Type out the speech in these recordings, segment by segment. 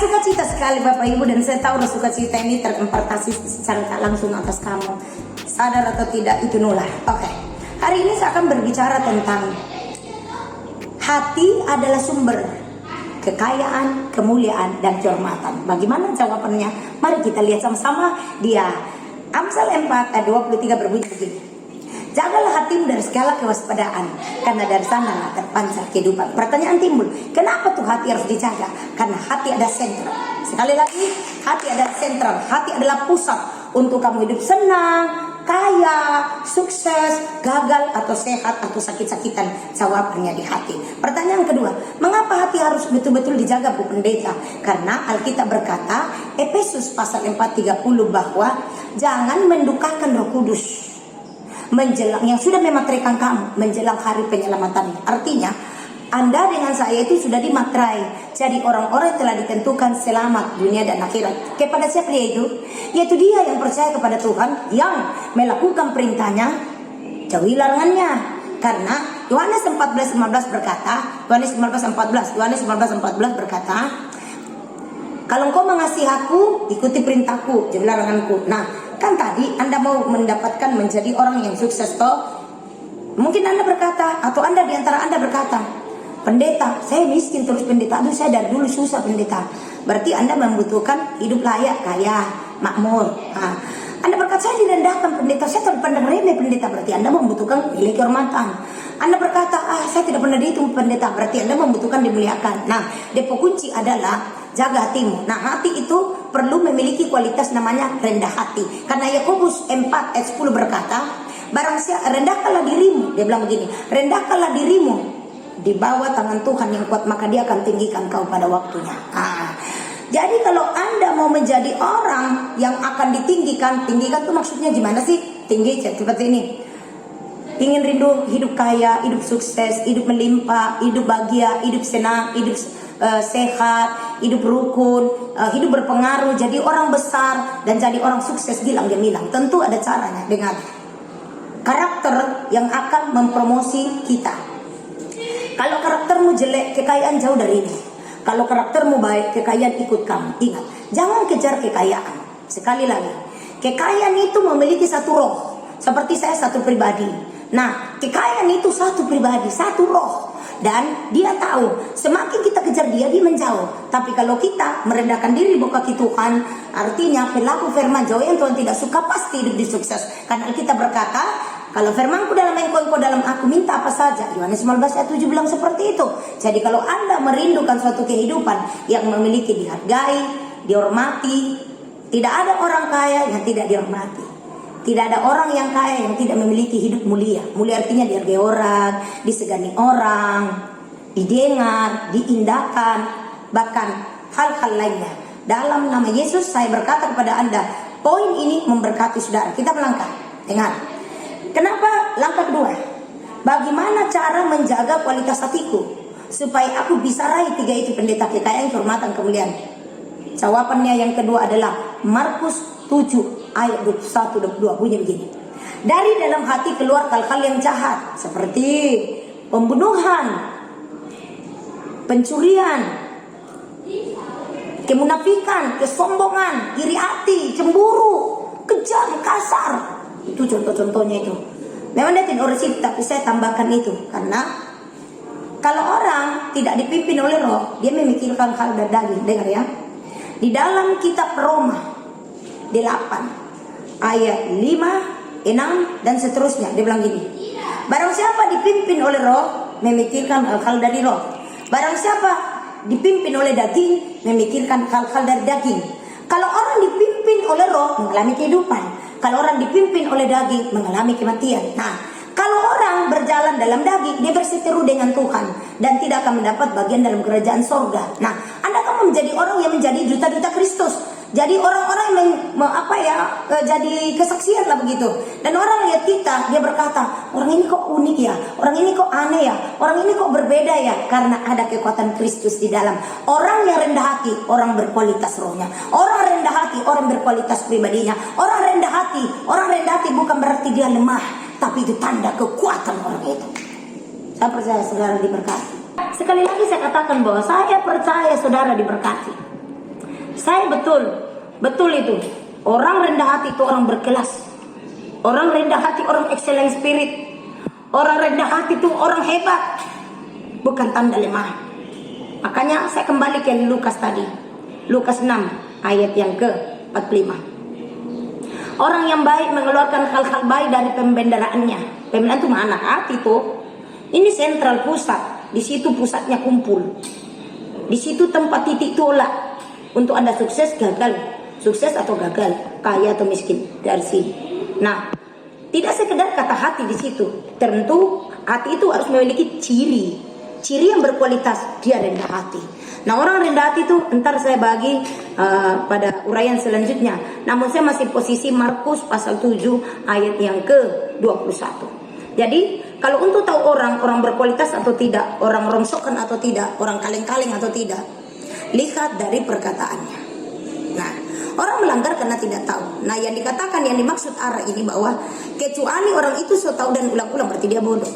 sukacita sekali Bapak Ibu, dan saya tahu sukacita ini terkonvertasi secara tak langsung atas kamu. Sadar atau tidak itu nular. Oke. Hari ini saya akan berbicara tentang hati adalah sumber kekayaan, kemuliaan, dan kehormatan. Bagaimana jawabannya? Mari kita lihat sama-sama. Dia Amsal 4 ayat 23 berbunyi begini. Jagalah hatimu dari segala kewaspadaan, karena dari sana terpancar kehidupan. Pertanyaan timbul, kenapa tuh hati harus dijaga? Karena hati ada sentral. Sekali lagi, hati ada sentral. Hati adalah pusat untuk kamu hidup senang, kaya, sukses, gagal, atau sehat, atau sakit-sakitan. Jawabannya di hati. Pertanyaan kedua, mengapa hati harus betul-betul dijaga, Bu Pendeta? Karena Alkitab berkata, Efesus pasal 4:30 bahwa jangan mendukakan Roh Kudus menjelang yang sudah memateraikan kamu menjelang hari penyelamatannya. Artinya Anda dengan saya itu sudah dimaterai, jadi orang-orang yang telah ditentukan selamat dunia dan akhirat. Kepada siapa dia itu? Yaitu dia yang percaya kepada Tuhan, yang melakukan perintahnya, jauhi larangannya. Karena Yohanes 14:15 berkata, Yohanes 15:14 berkata, kalau engkau mengasihi aku, ikuti perintahku, jauhi laranganku. Nah, kan tadi Anda mau mendapatkan menjadi orang yang sukses toh? Mungkin Anda berkata, atau Anda diantara Anda berkata, pendeta, saya miskin terus pendeta. Aduh, saya dari dulu susah pendeta. Berarti Anda membutuhkan hidup layak, kaya, makmur. Nah, Anda berkata, saya direndahkan pendeta, saya terpandang remeh pendeta. Berarti Anda membutuhkan nilai kehormatan. Anda berkata, saya tidak pernah dihitung pendeta. Berarti Anda membutuhkan dimuliakan. Nah, depo kunci adalah jaga hatimu. Nah, hati itu perlu memiliki kualitas namanya rendah hati. Karena Yakobus 4 ayat 10 berkata, rendahkanlah dirimu. Dia bilang begini, rendahkanlah dirimu di bawah tangan Tuhan yang kuat, maka dia akan tinggikan kau pada waktunya. Jadi kalau Anda mau menjadi orang yang akan ditinggikan, tinggikan itu maksudnya gimana sih? Tinggi seperti ini. Ingin rindu hidup kaya, hidup sukses, hidup melimpah, hidup bahagia, hidup senang, hidup sehat, hidup rukun, hidup berpengaruh, jadi orang besar dan jadi orang sukses gemilang. Tentu ada caranya dengan karakter yang akan mempromosi kita. Kalau karaktermu jelek, kekayaan jauh dari ini. Kalau karaktermu baik, kekayaan ikut kamu. Ingat, jangan kejar kekayaan. Sekali lagi, kekayaan itu memiliki satu roh. Seperti saya satu pribadi. Nah, kekayaan itu satu pribadi, satu roh. Dan dia tahu semakin kita kejar dia menjauh. Tapi kalau kita merendahkan diri buka ke Tuhan, artinya pelaku firman jauh yang Tuhan tidak suka pasti hidup di sukses. Karena kita berkata, kalau firmanku dalam engkau dalam aku, minta apa saja. Yohanes 15 ayat 7 bilang seperti itu. Jadi kalau Anda merindukan suatu kehidupan yang memiliki dihargai, dihormati, tidak ada orang kaya yang tidak dihormati. Tidak ada orang yang kaya yang tidak memiliki hidup mulia. Mulia artinya dihargai orang, disegani orang, didengar, diindahkan, bahkan hal-hal lainnya. Dalam nama Yesus saya berkata kepada Anda, poin ini memberkati saudara. Kita melangkah. Dengar. Kenapa langkah kedua? Bagaimana cara menjaga kualitas hatiku supaya aku bisa raih tiga itu, pendeta, kekayaan, kehormatan, kemuliaan? Jawabannya yang kedua adalah Markus 7 ayat 21-22 bunyi begini. Dari dalam hati keluar hal-hal yang jahat seperti pembunuhan, pencurian, kemunafikan, kesombongan, iri hati, cemburu, kejam, kasar. Itu contoh-contohnya itu. Memang dia tidak resip, tapi saya tambahkan itu karena kalau orang tidak dipimpin oleh roh, dia memikirkan hal dari daging. Dengar ya. Di dalam kitab Roma 8 ayat 5, 6 dan seterusnya dia bilang gini. Barang siapa dipimpin oleh roh, memikirkan hal-hal dari roh. Barang siapa dipimpin oleh daging, memikirkan hal-hal dari daging. Kalau orang dipimpin oleh roh, mengalami kehidupan. Kalau orang dipimpin oleh daging, mengalami kematian. Nah, kalau orang berjalan dalam daging, dia berseteru dengan Tuhan dan tidak akan mendapat bagian dalam kerajaan sorga. Nah, Anda akan menjadi orang yang menjadi duta-duta Kristus. Jadi orang-orang yang jadi kesaksian lah begitu. Dan orang lihat kita, dia berkata, orang ini kok unik ya, orang ini kok aneh ya, orang ini kok berbeda ya, karena ada kekuatan Kristus di dalam. Orang yang rendah hati, orang berkualitas rohnya. Orang rendah hati, orang berkualitas pribadinya. Orang rendah hati bukan berarti dia lemah, tapi itu tanda kekuatan orang itu. Saya percaya saudara diberkati. Sekali lagi saya katakan bahwa saya percaya saudara diberkati. Saya betul itu. Orang rendah hati itu orang berkelas. Orang rendah hati orang excellent spirit. Orang rendah hati itu orang hebat. Bukan tanda lemah. Makanya saya kembali ke Lukas tadi. Lukas 6 ayat yang ke-45. Orang yang baik mengeluarkan hal-hal baik dari pembendaraannya. Pembendaraan itu mana? Hati itu. Ini sentral pusat. Di situ pusatnya kumpul. Di situ tempat titik tolak untuk Anda sukses gagal, sukses atau gagal, kaya atau miskin, dari sini. Nah, tidak sekedar kata hati di situ. Tentu hati itu harus memiliki ciri yang berkualitas. Dia rendah hati. Nah, orang rendah hati itu entar saya bagi pada uraian selanjutnya. Namun saya masih posisi Markus pasal 7 ayat yang ke-21. Jadi kalau untuk tahu orang berkualitas atau tidak, orang rongsokan atau tidak, orang kaleng-kaleng atau tidak, lihat dari perkataannya. Nah, orang melanggar karena tidak tahu. Nah, yang dikatakan, yang dimaksud arah ini bahwa kecuali orang itu so tahu dan ulang-ulang berarti dia bodoh.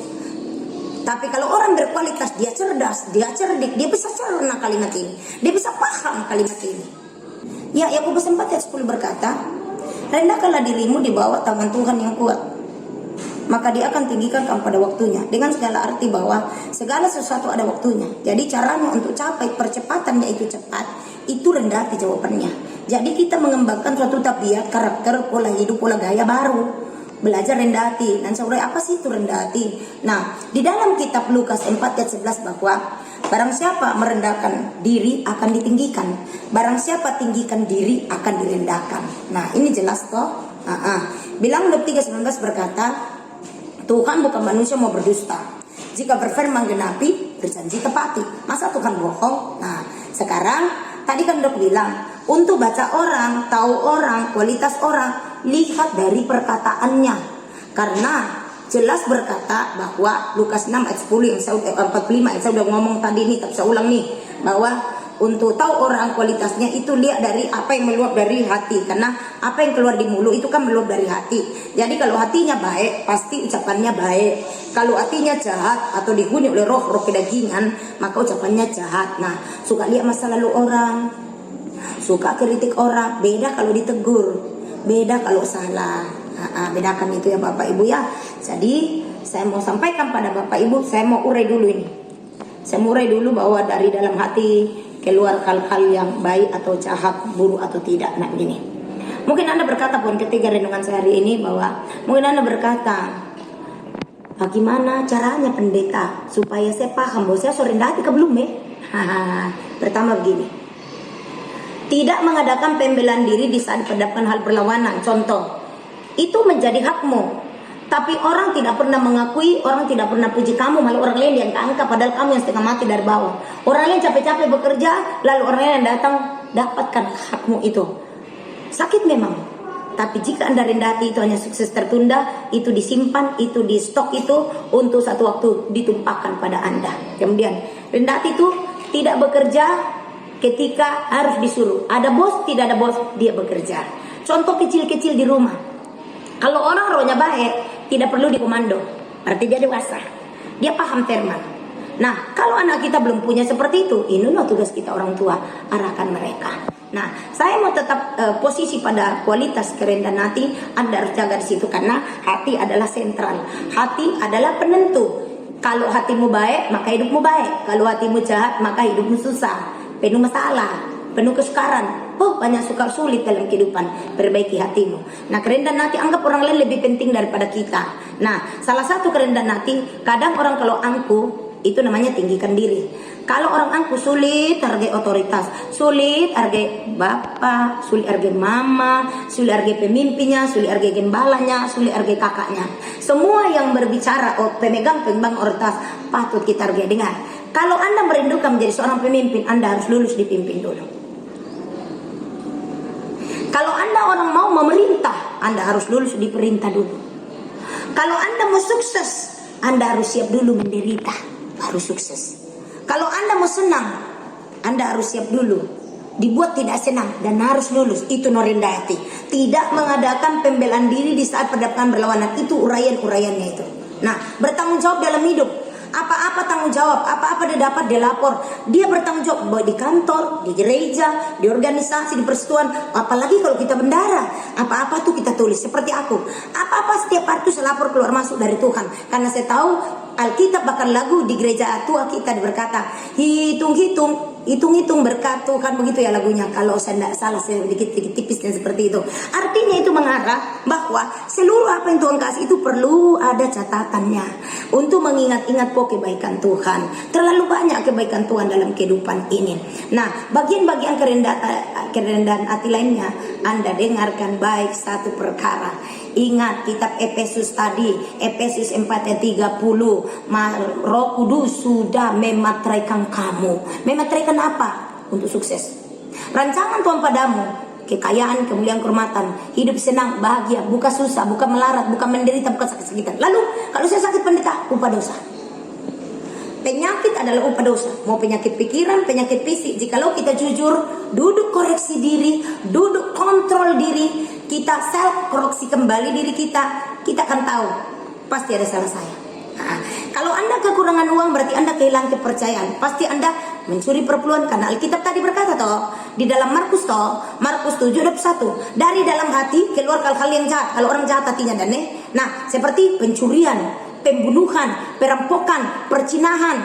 Tapi kalau orang berkualitas, dia cerdas, dia cerdik, dia bisa cerna kalimat ini, dia bisa paham kalimat ini. Ya, Yakobus 4 ayat 10 berkata, rendahkanlah dirimu di bawah tangan Tuhan yang kuat, maka dia akan tinggikan kamu pada waktunya. Dengan segala arti bahwa segala sesuatu ada waktunya. Jadi caranya untuk capai percepatan yaitu cepat, itu rendah hati jawabannya. Jadi kita mengembangkan suatu tabiat, karakter, pola hidup, pola gaya baru. Belajar rendah hati. Dan saudara, apa sih itu rendah hati? Nah, di dalam kitab Lukas 4 ayat 11 bahwa barang siapa merendahkan diri akan ditinggikan. Barang siapa tinggikan diri akan direndahkan. Nah, ini jelas toh? Bilang Lukas 3:19 berkata, Tuhan bukan manusia mau berdusta. Jika berfirman genapi, berjanji tepati. Masa Tuhan bohong? Nah, sekarang tadi kan udah bilang, untuk baca orang, tahu orang, kualitas orang, lihat dari perkataannya. Karena jelas berkata bahwa Lukas 6 ayat 10 yang saya 45 yang saya udah ngomong tadi nih, tapi saya ulang nih, bahwa untuk tahu orang kualitasnya itu lihat dari apa yang meluap dari hati. Karena apa yang keluar di mulut itu kan meluap dari hati. Jadi kalau hatinya baik, pasti ucapannya baik. Kalau hatinya jahat atau dihuni oleh roh kedagingan, maka ucapannya jahat. Nah, suka lihat masa lalu orang, suka kritik orang. Beda kalau ditegur, beda kalau salah. Bedakan itu ya Bapak Ibu ya. Jadi saya mau sampaikan pada Bapak Ibu, saya mau urai dulu ini. Saya mau urai dulu bahwa dari dalam hati keluar hal-hal yang baik atau jahat, buruk atau tidak. Nah, begini. Mungkin Anda berkata, poin ketiga renungan saya hari ini, bahwa mungkin Anda berkata, bagaimana caranya pendeta supaya saya paham bahwa saya so rendah hati ke belum ya? Pertama begini, tidak mengadakan pembelaan diri di saat dihadapkan hal berlawanan. Contoh, itu menjadi hakmu. Tapi orang tidak pernah mengakui, orang tidak pernah puji kamu, malah orang lain yang keangkat, padahal kamu yang setengah mati dari bawah. Orang lain capek-capek bekerja, lalu orang lain yang datang dapatkan hakmu itu. Sakit memang. Tapi jika Anda rendah hati, itu hanya sukses tertunda, itu disimpan, itu di stok itu untuk satu waktu ditumpahkan pada Anda. Kemudian rendah hati itu tidak bekerja ketika harus disuruh. Ada bos, tidak ada bos, dia bekerja. Contoh kecil-kecil di rumah. Kalau orang rohnya baik, tidak perlu dikomando, berarti dia dewasa, dia paham firman. Nah, kalau anak kita belum punya seperti itu, inilah tugas kita orang tua, arahkan mereka. Nah, saya mau tetap posisi pada kualitas kerendahan hati. Anda harus jaga di situ karena hati adalah sentral, hati adalah penentu. Kalau hatimu baik, maka hidupmu baik. Kalau hatimu jahat, maka hidupmu susah, penuh masalah, penuh kesukaran. Banyak sukar sulit dalam kehidupan. Perbaiki hatimu. Nah, kerendahan hati, anggap orang lain lebih penting daripada kita. Nah, salah satu kerendahan hati, kadang orang kalau angkuh, itu namanya tinggikan diri. Kalau orang angkuh, sulit hargai otoritas, sulit hargai bapak, sulit hargai mama, sulit hargai pemimpinnya, sulit hargai gembalanya, sulit hargai kakaknya. Semua yang berbicara, pemegang otoritas, patut kita hargai. Dengar, kalau Anda merindukan menjadi seorang pemimpin, Anda harus lulus dipimpin dulu. Kalau Anda orang mau memerintah, Anda harus lulus diperintah dulu. Kalau Anda mau sukses, Anda harus siap dulu menderita, baru sukses. Kalau Anda mau senang, Anda harus siap dulu dibuat tidak senang dan harus lulus. Itu rendah hati. Tidak mengadakan pembelaan diri di saat perhadapan berlawanan. Itu uraian-uraiannya itu. Nah, bertanggung jawab dalam hidup. Apa-apa tanggung jawab, apa-apa dia dapat dia lapor. Dia bertanggung jawab baik di kantor, di gereja, di organisasi, di persekutuan. Apalagi kalau kita bendara, apa-apa tuh kita tulis. Seperti aku, apa-apa setiap hari tuh saya lapor keluar masuk dari Tuhan. Karena saya tahu Alkitab bahkan lagu di gereja tua kita berkata, hitung-hitung berkat Tuhan, begitu ya lagunya. Kalau saya tidak salah, saya sedikit tipisnya seperti itu. Artinya itu mengarah bahwa seluruh apa yang Tuhan kasih itu perlu ada catatannya untuk mengingat-ingat kebaikan Tuhan. Terlalu banyak kebaikan Tuhan dalam kehidupan ini. Nah, bagian-bagian kerendahan hati lainnya, Anda dengarkan baik satu perkara. Ingat kitab Efesus tadi, Efesus 4 ayat 30, Roh Kudus sudah memateraikan kamu. Memateraikan apa? Untuk sukses. Rancangan Tuhan padamu, kekayaan, kemuliaan, kehormatan, hidup senang, bahagia, bukan susah, bukan melarat, bukan menderita, bukan sakit-sakitan. Lalu kalau saya sakit pendeta, upah dosa. Penyakit adalah upah dosa. Mau penyakit pikiran, penyakit fisik. Jikalau kita jujur, duduk koreksi diri, duduk kontrol diri, kita self koreksi kembali diri kita akan tahu pasti ada salah saya. Nah, kalau Anda kekurangan uang berarti Anda kehilangan kepercayaan. Pasti Anda mencuri perpuluhan karena Alkitab tadi berkata toh di dalam Markus 7:1, dari dalam hati keluar hal-hal yang jahat. Kalau orang jahat hatinya nah seperti pencurian, pembunuhan, perampokan, percinahan,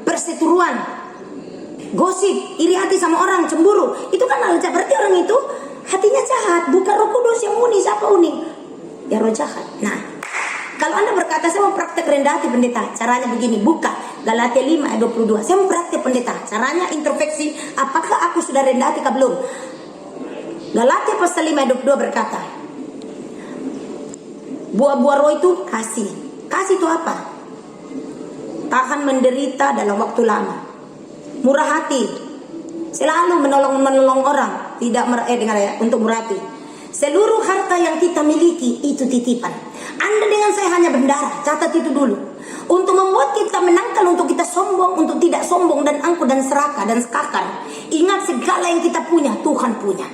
perseteruan, gosip, iri hati sama orang, cemburu. Itu kan hal jahat. Berarti orang itu hatinya jahat, bukan Roh Kudus yang uni. Siapa uni? Ya roh jahat. Nah, kalau Anda berkata saya mau praktek rendah hati pendeta, caranya begini, buka Galatia 5 ayat 22. Saya mau praktek pendeta, caranya introspeksi, apakah aku sudah rendah hati atau belum? Galatia pasal 5 ayat 22 berkata, buah-buah roh itu kasih. Kasih itu apa? Tahan menderita dalam waktu lama, murah hati, selalu menolong orang, tidak dengar ya, untuk murah hati. Seluruh harta yang kita miliki itu titipan. Anda dengan saya hanya bendara, catat itu dulu. Untuk membuat kita menangkal, untuk kita sombong, untuk tidak sombong dan angkuh dan serakah dan sekakar. Ingat segala yang kita punya, Tuhan punya.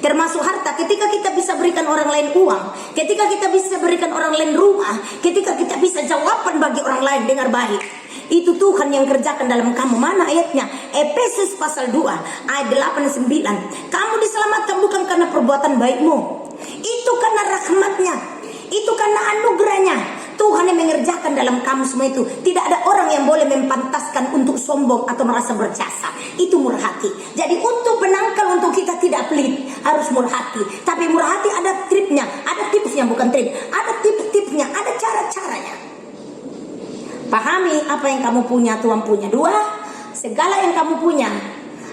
Termasuk harta. Ketika kita bisa berikan orang lain uang, ketika kita bisa berikan orang lain rumah, ketika kita bisa jawaban bagi orang lain, dengar baik, itu Tuhan yang kerjakan dalam kamu. Mana ayatnya? Efesus pasal 2 ayat 8-9. Kamu diselamatkan bukan karena perbuatan baikmu, itu karena rahmatnya, itu karena anugerahnya. Tuhan yang mengerjakan dalam kamu semua itu. Tidak ada orang yang boleh mempantaskan untuk sombong atau merasa berjasa. Itu murah hati. Jadi untuk penangkal, untuk kita tidak pelit, harus murah hati. Tapi murah hati ada triknya, ada tipsnya, bukan trik. Ada tips-tipsnya, ada cara-caranya. Pahami apa yang kamu punya, Tuhan punya. 2, segala yang kamu punya,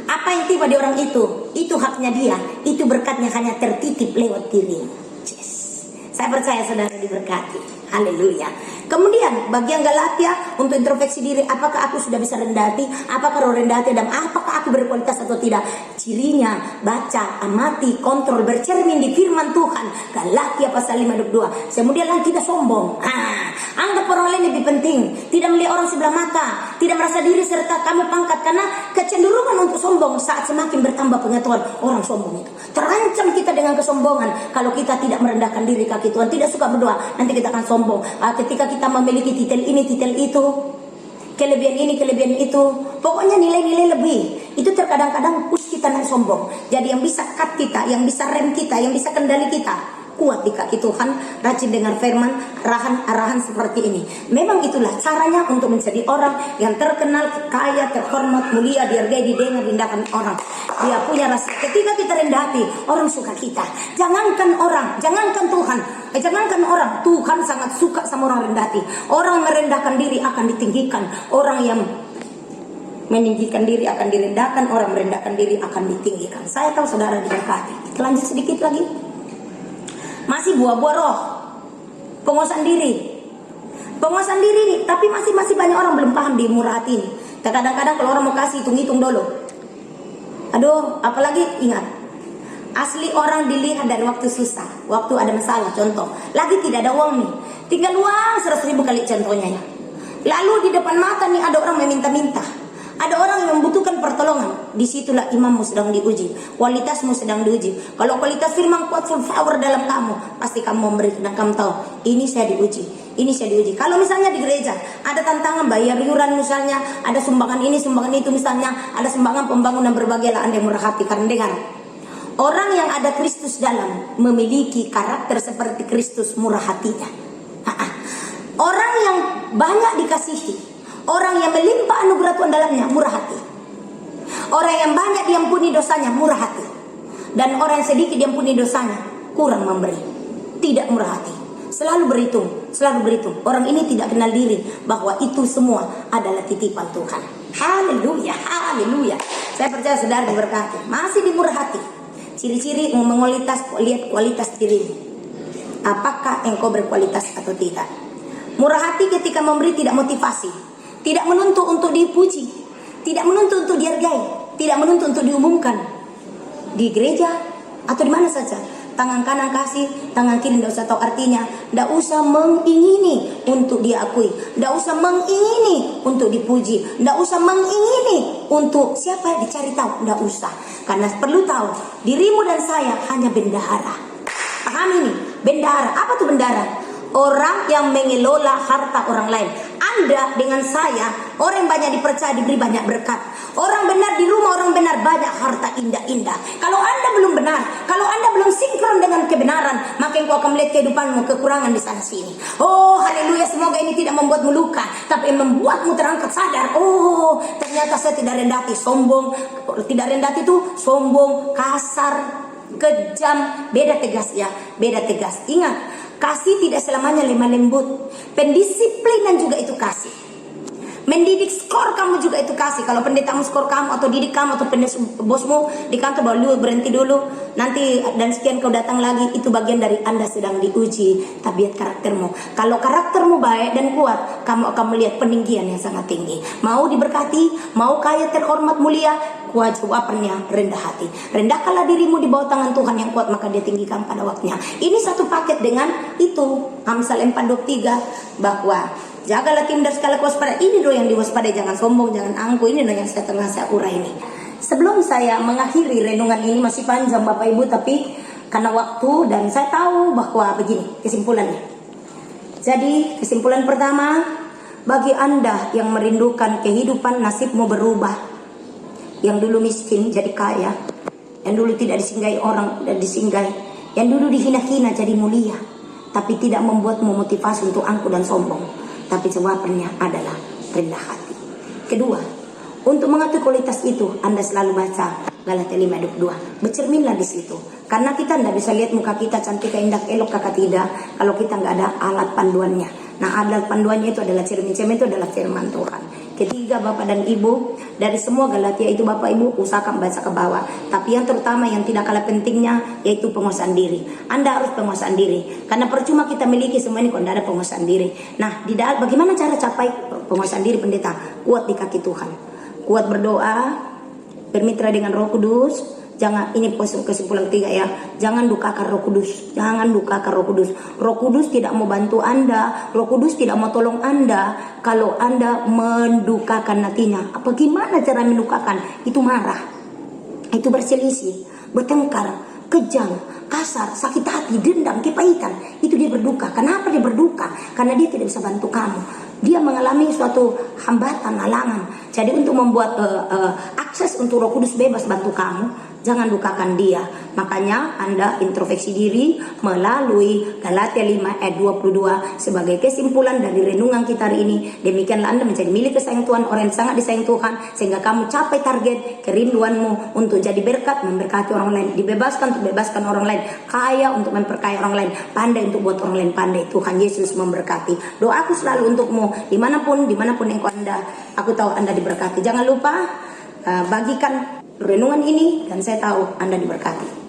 apa yang tiba di orang itu haknya dia. Itu berkatnya hanya tertitip lewat dirimu. Yes. Saya percaya saudara diberkati. Haleluya. Kemudian bagian Galatia untuk introspeksi diri, apakah aku sudah bisa rendah hati, apakah roh rendah hati, dan apakah aku berkualitas atau tidak. Cirinya baca, amati, kontrol, bercermin di firman Tuhan. Galatia pasal 5:22. Kemudian lagi kita sombong. Anggap orang lain lebih penting, tidak melihat orang sebelah mata, tidak merasa diri serta kamu pangkat. Karena kecenderungan untuk sombong saat semakin bertambah pengetahuan, orang sombong itu terancam kita dengan kesombongan. Kalau kita tidak merendahkan diri kaki Tuhan, tidak suka berdoa, nanti kita akan sombong. Ketika kita memiliki titel ini, titel itu, kelebihan ini, kelebihan itu, pokoknya nilai-nilai lebih, itu terkadang-kadang push kita naik sombong. Jadi yang bisa cut kita, yang bisa rem kita, yang bisa kendali kita, kuat di kaki Tuhan, rajin dengar firman, arahan seperti ini. Memang itulah caranya untuk menjadi orang yang terkenal, kaya, terhormat, mulia, dihargai, didengar, diindahkan orang. Dia punya rasa. Ketika kita rendah hati, orang suka kita. Jangankan orang, jangankan Tuhan, jangankan orang, Tuhan sangat suka sama orang rendah hati. Orang merendahkan diri akan ditinggikan. Orang yang meninggikan diri akan direndahkan, orang merendahkan diri akan ditinggikan. Saya tahu saudara diberkati. Lanjut sedikit lagi. Masih buah-buah roh, penguasaan diri nih, tapi masih banyak orang belum paham di murah hati ini. Kadang-kadang kalau orang mau kasih, hitung-hitung dulu. Aduh, apalagi ingat, asli orang dilihat dari waktu susah, waktu ada masalah. Contoh, lagi tidak ada uang nih, tinggal uang 100.000 kali contohnya ya. Lalu di depan mata nih ada orang meminta-minta, ada orang yang membutuhkan pertolongan. Disitulah imanmu sedang diuji, kualitasmu sedang diuji. Kalau kualitas firman kuat, full power dalam kamu, pasti kamu memberi. Dan kamu tahu, ini saya diuji, Ini saya diuji. Kalau misalnya di gereja ada tantangan bayar iuran misalnya, ada sumbangan ini, sumbangan itu misalnya, ada sumbangan pembangunan berbagai lah, Anda yang murah hati. Karena dengar, orang yang ada Kristus dalam memiliki karakter seperti Kristus murah hatinya. Orang yang banyak dikasihi, orang yang melimpah anugerah Tuhan dalamnya murah hati. Orang yang banyak diampuni dosanya murah hati. Dan orang yang sedikit diampuni dosanya kurang memberi, tidak murah hati. Selalu berhitung, selalu berhitung. Orang ini tidak kenal diri bahwa itu semua adalah titipan Tuhan. Haleluya, haleluya. Saya percaya saudara diberkati. Masih di murah hati. Ciri-ciri mengualitas, lihat kualitas dirimu. Apakah engkau berkualitas atau tidak? Murah hati ketika memberi tidak motivasi, tidak menuntut untuk dipuji, tidak menuntut untuk dihargai, tidak menuntut untuk diumumkan. Di gereja atau di mana saja, tangan kanan kasih, tangan kiri tidak usah tahu artinya. Tidak usah mengingini untuk diakui, tidak usah mengingini untuk dipuji, tidak usah mengingini untuk siapa dicari tahu, tidak usah. Karena perlu tahu dirimu dan saya hanya bendahara. Paham ini? Bendahara. Apa tuh bendahara? Orang yang mengelola harta orang lain. Anda dengan saya, orang yang banyak dipercaya diberi banyak berkat. Orang benar di rumah, orang benar banyak harta indah-indah. Kalau Anda belum benar, kalau Anda belum sinkron dengan kebenaran, maka engkau akan melihat kehidupanmu kekurangan di sana sini. Oh haleluya, semoga ini tidak membuatmu luka, tapi membuatmu terangkat sadar. Oh ternyata saya tidak rendah hati, sombong. Tidak rendah hati itu sombong, kasar, kejam. Beda tegas ya, beda tegas. Ingat, kasih tidak selamanya lemah lembut. Pendisiplinan juga itu kasih. Mendidik skor kamu juga itu kasih. Kalau pendetamu skor kamu atau didik kamu atau bosmu di kantor baru berhenti dulu, nanti dan sekian kau datang lagi, itu bagian dari Anda sedang diuji tabiat karaktermu. Kalau karaktermu baik dan kuat, kamu akan melihat peninggian yang sangat tinggi. Mau diberkati, mau kaya, terhormat, mulia, jawabannya rendah hati. Rendahkanlah dirimu di bawah tangan Tuhan yang kuat, maka dia tinggikan pada waktunya. Ini satu paket dengan itu Amsal 4:23 bahwa jagalah tim dan segala kewaspadaan. Ini doa yang diwaspadai, jangan sombong, jangan angkuh. Ini doa yang saya tengah saya urai ini. Sebelum saya mengakhiri renungan ini, masih panjang Bapak Ibu, tapi karena waktu dan saya tahu bahwa begini kesimpulannya. Jadi kesimpulan pertama, bagi Anda yang merindukan kehidupan nasibmu berubah, yang dulu miskin jadi kaya, yang dulu tidak disinggahi orang dan disinggahi, yang dulu dihina-hina jadi mulia, tapi tidak membuatmu motivasi untuk angkuh dan sombong. Tapi jawabannya adalah rendah hati. Kedua, untuk mengatur kualitas itu, Anda selalu baca Galatia 5:22. Bercerminlah di situ. Karena kita tidak bisa lihat muka kita cantik, indah, elok, kakak tidak, kalau kita nggak ada alat panduannya. Nah, alat panduannya itu adalah cermin-cermin, itu adalah firman Tuhan. Ketiga, Bapak dan Ibu, dari semua Galatia itu Bapak Ibu usahakan baca ke bawah. Tapi yang terutama yang tidak kalah pentingnya yaitu penguasaan diri. Anda harus penguasaan diri. Karena percuma kita miliki semua ini kalau tidak ada penguasaan diri. Nah, di dalam bagaimana cara capai penguasaan diri pendeta? Kuat di kaki Tuhan. Kuat berdoa, bermitra dengan Roh Kudus. Jangan, ini kesimpulan ketiga ya, jangan dukakan Roh Kudus. Jangan dukakan Roh Kudus. Roh Kudus tidak mau bantu Anda, Roh Kudus tidak mau tolong Anda kalau Anda mendukakan hatinya. Apa gimana cara mendukakan? Itu marah, itu berselisih, bertengkar, kejam, kasar, sakit hati, dendam, kepahitan. Itu dia berduka. Kenapa dia berduka? Karena dia tidak bisa bantu kamu. Dia mengalami suatu hambatan, halangan. Jadi untuk membuat akses untuk Roh Kudus bebas bantu kamu, jangan dukakan dia. Makanya Anda introspeksi diri melalui Galatia 5:22 sebagai kesimpulan dari renungan kita hari ini. Demikianlah Anda menjadi milik kesayangan Tuhan, orang yang sangat disayang Tuhan, sehingga kamu capai target kerinduanmu untuk jadi berkat, memberkati orang lain, dibebaskan untuk bebaskan orang lain, kaya untuk memperkaya orang lain, pandai untuk buat orang lain pandai. Tuhan Yesus memberkati. Doaku selalu untukmu, dimanapun engkau Anda, aku tahu Anda diberkati. Jangan lupa bagikan renungan ini dan saya tahu Anda diberkati.